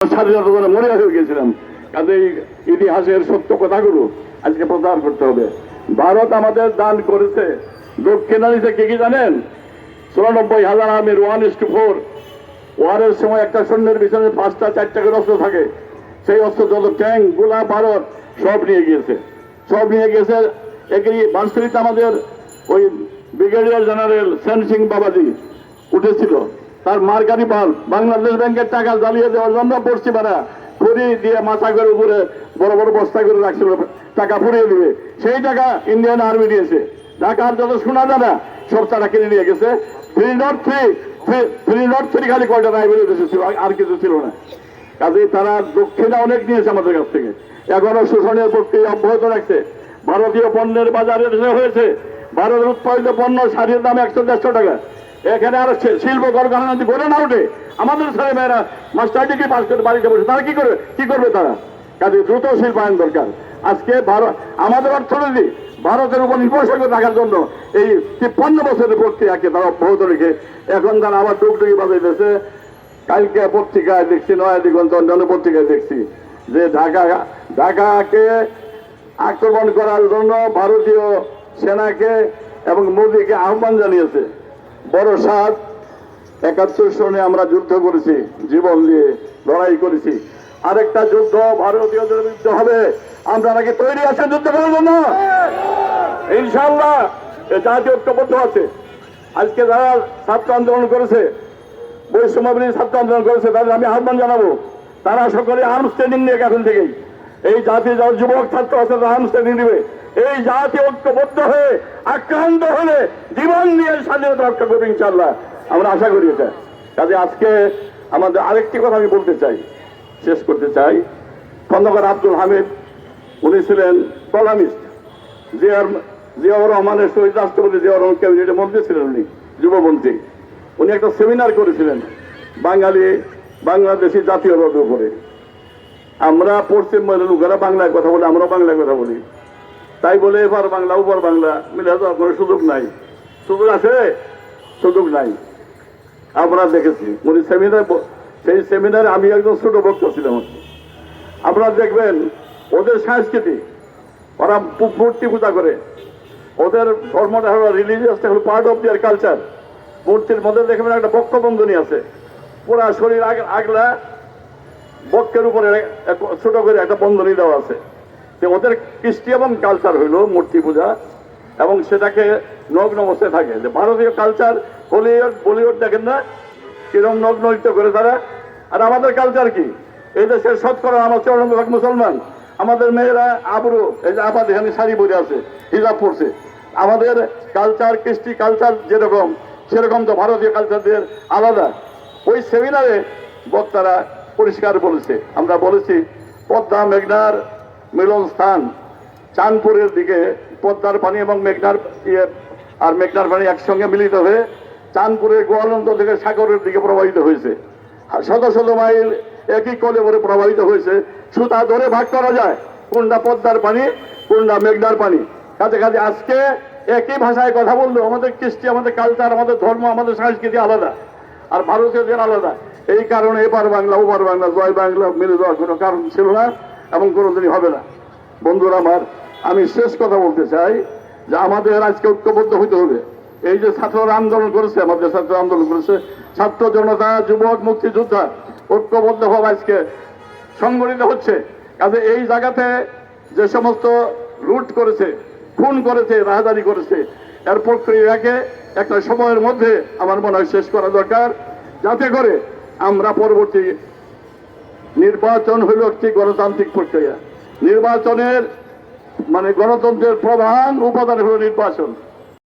স্বাধীনতা ধরে মরে হয়ে গেছিলাম। কাজেই ইতিহাসের সত্য কথাগুলো আজকে প্রচার করতে হবে। ভারত আমাদের দান করেছে, দক্ষিণা নিচে কি কি জানেন? 94,000 আর্মির 1:4 ওয়ারের সময় একটা সৈন্যের পিছনে 5টা 4টা করে অস্ত্র থাকে। সেই অস্ত্র যত ট্যাঙ্ক গোলা ভারত সব নিয়ে গিয়েছে, সব নিয়ে গেছে। একই বার্ষিকতে আমাদের ওই ব্রিগেডিয়ার জেনারেল সেন সিং বাবাজি উঠেছিল, তার মার্কারি পাল বাংলাদেশ ব্যাংকের টাকা জ্বালিয়ে দেওয়ার জন্য পশ্চিমারা খড়ি দিয়ে মাথা করে উপরে বড় বড় বস্তা করে রাখছিল, টাকা ফুরিয়ে দিবে। সেই টাকা ইন্ডিয়ান আর্মি দিয়েছে। ঢাকার যত শোনা জানা সব টাকা কিনে নিয়ে গেছে। 303 খালি কয়টা রাইবের দেশে ছিল, আর কিছু ছিল না। কাজে তারা দক্ষিণা অনেক নিয়েছে আমাদের কাছ থেকে, এখনো শোষণের প্রক্রিয়া অব্যাহত রাখছে। ভারতীয় পণ্যের বাজারে হয়েছে, ভারতের উৎপাদিত পণ্য শাড়ির দাম 100-150 টাকা। এখানে আর শিল্প কলকারখানা যদি গড়ে না ওঠে, আমাদের ছেলে মেয়েরা মাস্টার ডিগ্রি পাস করে বাড়িতে বসে তারা কি করবে তারা? কাজে দ্রুত শিল্পায়ন দরকার। আজকে আমাদের অর্থনীতি ভারতের উপর নির্ভরশীল করে রাখার জন্য এই 53 বছরের প্রক্রিয়াকে তারা অব্যাহত রেখে এখন তারা আবার ডুগডুগি বাজাইতেছে। কালকে পত্রিকায় দেখছি, নয়া দিগন্ত অন্যান্য পত্রিকায় দেখছি যে ঢাকাকে আক্রমণ করার জন্য ভারতীয় সেনাকে এবং মোদীকে আহ্বান জানিয়েছে। বড় সাত 71 সনে আমরা যুদ্ধ করেছি, জীবন দিয়ে লড়াই করেছি। আরেকটা যুদ্ধ ভারতীয়দের বিরুদ্ধে হবে। আমরা নাকি তৈরি আছেন যুদ্ধ করার জন্য? ইনশাআল্লাহ জাতীয় ঐক্যবদ্ধ আছে। আজকে যারা ছাত্র আন্দোলন করেছে, বৈষম্যবিরোধী ছাত্র আন্দোলন করেছে, তাদের আমি আহ্বান জানাবো তারা সকলে আর্মস ট্রেনিং নিয়ে এখন থেকেই এই জাতীয় যারা যুবক ছাত্র আছে তারা আর্মস ট্রেনিং নিবে। এই জাতীয় ঐক্যবদ্ধ হয়ে আক্রান্ত হলে জীবন দিয়ে স্বাধীনতা রক্ষা করবে ইনশাআল্লাহ, আমরা আশা করি এটা। কাজে আজকে আমাদের আরেকটি কথা আমি বলতে চাই, শেষ করতে চাই। খন্দকার আব্দুল হামিদ উনি ছিলেন কলামিস্ট, জিয়াউর রহমানের শহীদ রাষ্ট্রপতি জিয়াউর রহমান ক্যাবিনেটের মন্ত্রী ছিলেন, উনি যুবমন্ত্রী। উনি একটা সেমিনার করেছিলেন বাংলাদেশি জাতীয়তার উপরে। আমরা পশ্চিমবঙ্গের লোকেরা বাংলায় কথা বলি, আমরা বাংলায় কথা বলি, তাই বলে এবার বাংলা উপর বাংলা মিলে যাওয়ার কোনো সুযোগ নাই। সুযোগ আছে? সুযোগ নাই। আমরা দেখেছি উনি সেই সেমিনারে আমি একজন ছোট বক্তা ছিলাম। আপনারা দেখবেন ওদের সংস্কৃতি, ওরা মূর্তি পূজা করে, ওদের ধর্মটা হলো রিলিজিয়াসটা হলো পার্ট অফ দিয়ার কালচার। মূর্তির মধ্যে দেখবেন একটা বক্ষবন্ধনী আছে, পুরা শরীর আগলা বক্ষের উপরে ছোট করে একটা বন্ধনী দেওয়া আছে। যে ওদের কৃষ্টি এবং কালচার হইল মূর্তি পূজা, এবং সেটাকে নগ্ন অবস্থায় থাকে। যে ভারতীয় কালচার বলিউড দেখেন না কিরকম নগ্ন নৃত্য করে তারা। আর আমাদের কালচার কি? এই দেশের শতকরা আমার 94% মুসলমান। আমাদের মেয়েরা আবরু, এই যে আপাত এখানে শাড়ি পরে আছে, হিজাব পরছে। আমাদের কালচার কৃষ্টি কালচার যেরকম, সেরকম তো ভারতীয় কালচারদের আলাদা। ওই সেমিনারে বক্তারা পরিষ্কার বলেছে, আমরা বলেছি পদ্মা মেঘনার মিলন স্থান চাঁদপুরের দিকে পদ্মার পানি এবং মেঘনার পানি একসঙ্গে মিলিত হয়ে চাঁদপুরের গোয়ালন্দ থেকে সাগরের দিকে প্রবাহিত হয়েছে। শত শত মাইল একই কলে ভরে প্রবাহিত হয়েছে। সুতা ধরে ভাগ করা যায় কোনটা পদ্মার পানি, কোনটা মেঘনার পানি। কাছে কাছে আজকে একই ভাষায় কথা বললেও আমাদের কৃষ্টি, আমাদের কালচার, আমাদের ধর্ম, আমাদের সংস্কৃতি আলাদা, আর ভারতীয়দের আলাদা। এই কারণে এপার বাংলা ওপার বাংলা, জয় বাংলা মিলে যাওয়ার কোনো কারণ ছিল না এবং কোনোদিনই হবে না। বন্ধুরা আমার, আমি শেষ কথা বলতে চাই যে আমাদের আজকে ঐক্যবদ্ধ হইতে হবে। এই যে ছাত্ররা আন্দোলন করেছে, আমাদের ছাত্র আন্দোলন করেছে, ছাত্র জনতা, যুবক, মুক্তিযোদ্ধা ঐক্যবদ্ধ ভাবে আজকে সংগঠিত হচ্ছে। কাজে এই জায়গাতে যে সমস্ত লুট করেছে, খুন করেছে, রাহাজানি করেছে, এর প্রক্রিয়াকে একটা সময়ের মধ্যে আমার মনে হয় শেষ করা দরকার, যাতে করে আমরা পরবর্তী নির্বাচন হইল একটি গণতান্ত্রিক প্রক্রিয়া। নির্বাচনের গণতন্ত্রের প্রধান উপাদান হল নির্বাচন।